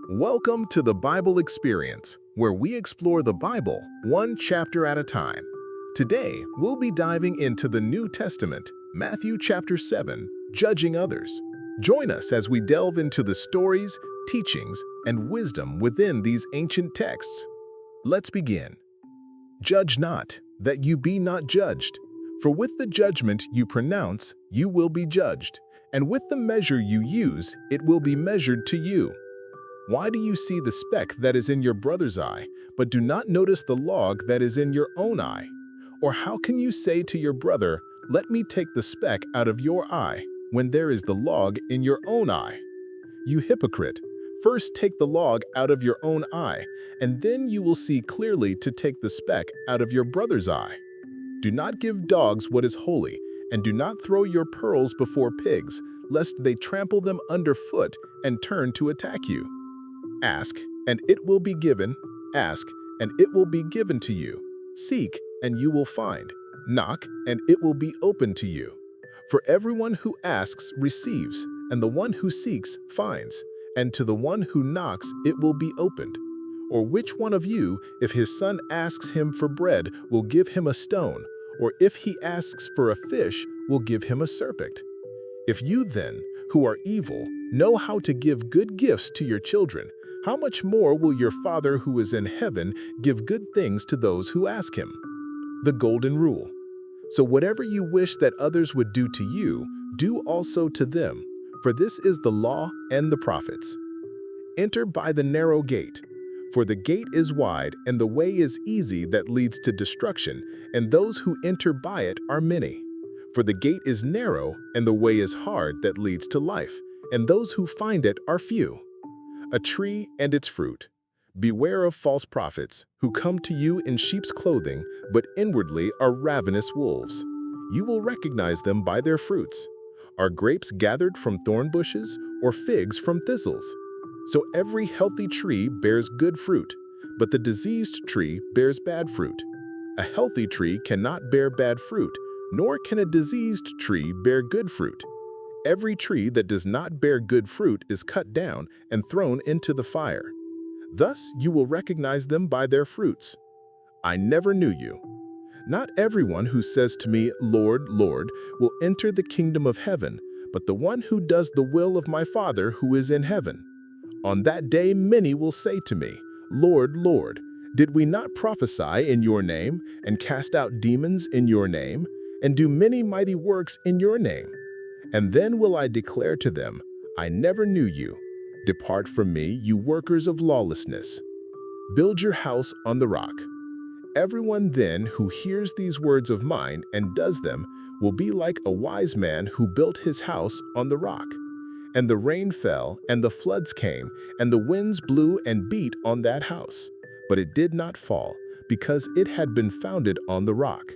Welcome to the Bible Experience, where we explore the Bible one chapter at a time. Today, we'll be diving into the New Testament, Matthew chapter 7, Judging Others. Join us as we delve into the stories, teachings, and wisdom within these ancient texts. Let's begin. Judge not, that you be not judged. For with the judgment you pronounce, you will be judged, and with the measure you use, it will be measured to you. Why do you see the speck that is in your brother's eye, but do not notice the log that is in your own eye? Or how can you say to your brother, let me take the speck out of your eye, when there is the log in your own eye? You hypocrite, first take the log out of your own eye, and then you will see clearly to take the speck out of your brother's eye. Do not give dogs what is holy, and do not throw your pearls before pigs, lest they trample them underfoot and turn to attack you. Ask, and it will be given. Ask, and it will be given to you. Seek, and you will find. Knock, and it will be opened to you. For everyone who asks receives, and the one who seeks finds, and to the one who knocks it will be opened. Or which one of you, if his son asks him for bread, will give him a stone? Or if he asks for a fish, will give him a serpent? If you then, who are evil, know how to give good gifts to your children, how much more will your Father who is in heaven give good things to those who ask him? The Golden Rule. So whatever you wish that others would do to you, do also to them, for this is the law and the prophets. Enter by the narrow gate. For the gate is wide and the way is easy that leads to destruction, and those who enter by it are many. For the gate is narrow and the way is hard that leads to life, and those who find it are few. A tree and its fruit. Beware of false prophets, who come to you in sheep's clothing, but inwardly are ravenous wolves. You will recognize them by their fruits. Are grapes gathered from thorn bushes, or figs from thistles? So every healthy tree bears good fruit, but the diseased tree bears bad fruit. A healthy tree cannot bear bad fruit, nor can a diseased tree bear good fruit. Every tree that does not bear good fruit is cut down and thrown into the fire. Thus you will recognize them by their fruits. I never knew you. Not everyone who says to me, Lord, Lord, will enter the kingdom of heaven, but the one who does the will of my Father who is in heaven. On that day many will say to me, Lord, Lord, did we not prophesy in your name, and cast out demons in your name, and do many mighty works in your name? And then will I declare to them, I never knew you. Depart from me, you workers of lawlessness. Build your house on the rock. Everyone then who hears these words of mine and does them will be like a wise man who built his house on the rock. And the rain fell, and the floods came, and the winds blew and beat on that house. But it did not fall, because it had been founded on the rock.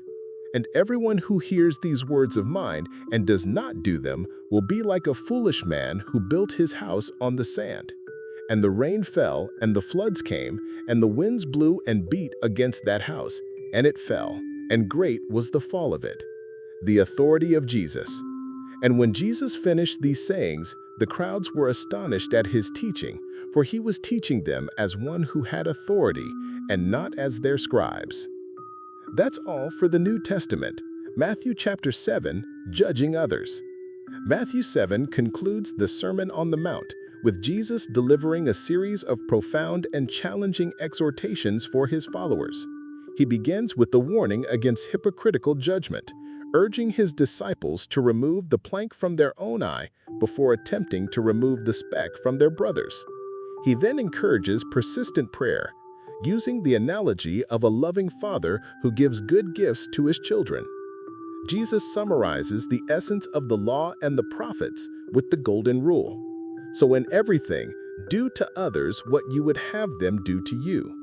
And everyone who hears these words of mine and does not do them will be like a foolish man who built his house on the sand. And the rain fell, and the floods came, and the winds blew and beat against that house, and it fell, and great was the fall of it. The authority of Jesus. And when Jesus finished these sayings, the crowds were astonished at his teaching, for he was teaching them as one who had authority, and not as their scribes. That's all for the New Testament, Matthew chapter 7, Judging Others. Matthew 7 concludes the Sermon on the Mount, with Jesus delivering a series of profound and challenging exhortations for his followers. He begins with the warning against hypocritical judgment, urging his disciples to remove the plank from their own eye before attempting to remove the speck from their brother's. He then encourages persistent prayer, using the analogy of a loving father who gives good gifts to his children. Jesus summarizes the essence of the law and the prophets with the Golden Rule. So in everything, do to others what you would have them do to you.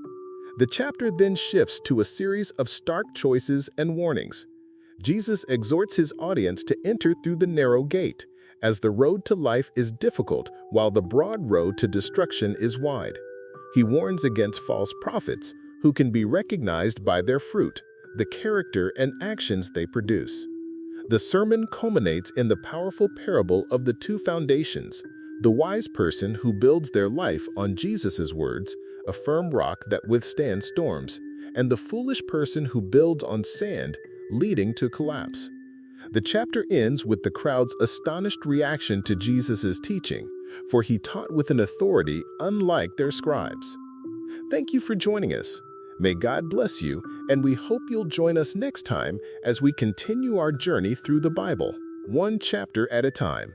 The chapter then shifts to a series of stark choices and warnings. Jesus exhorts his audience to enter through the narrow gate, as the road to life is difficult while the broad road to destruction is wide. He warns against false prophets, who can be recognized by their fruit, the character and actions they produce. The sermon culminates in the powerful parable of the two foundations, The wise person who builds their life on Jesus' words, a firm rock that withstands storms, and the foolish person who builds on sand, leading to collapse. The chapter ends with the crowd's astonished reaction to Jesus' teaching, for he taught with an authority unlike their scribes. Thank you for joining us. May God bless you, and we hope you'll join us next time as we continue our journey through the Bible, one chapter at a time.